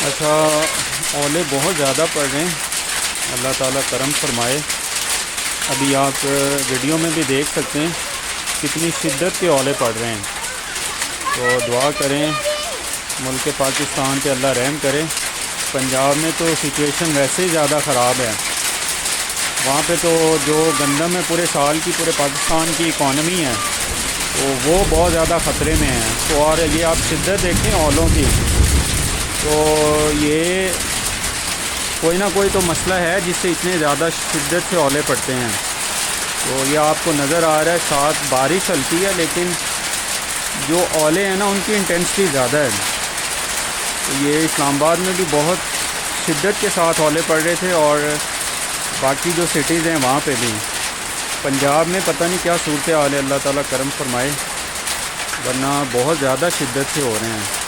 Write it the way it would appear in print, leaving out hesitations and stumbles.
اچھا، اولے بہت زیادہ پڑ رہے ہیں، اللہ تعالیٰ کرم فرمائے۔ ابھی آپ ویڈیو میں بھی دیکھ سکتے ہیں کتنی شدت کے اولے پڑ رہے ہیں۔ تو دعا کریں ملک پاکستان پہ اللہ رحم کرے۔ پنجاب میں تو سچویشن ویسے ہی زیادہ خراب ہے، وہاں پہ تو جو گندم ہے پورے سال کی، پورے پاکستان کی اکانومی ہے، تو وہ بہت زیادہ خطرے میں ہے۔ تو اور یہ آپ شدت دیکھیں اولوں کی، تو یہ کوئی نہ کوئی تو مسئلہ ہے جس سے اتنے زیادہ شدت سے اولے پڑتے ہیں۔ تو یہ آپ کو نظر آ رہا ہے، ساتھ بارش ہلکی ہے لیکن جو اولے ہیں نا ان کی انٹینسٹی زیادہ ہے۔ تو یہ اسلام آباد میں بھی بہت شدت کے ساتھ اولے پڑ رہے تھے، اور باقی جو سٹیز ہیں وہاں پہ بھی۔ پنجاب میں پتہ نہیں کیا صورت حال ہے، اللہ تعالیٰ کرم فرمائے، ورنہ بہت زیادہ شدت سے ہو رہے ہیں۔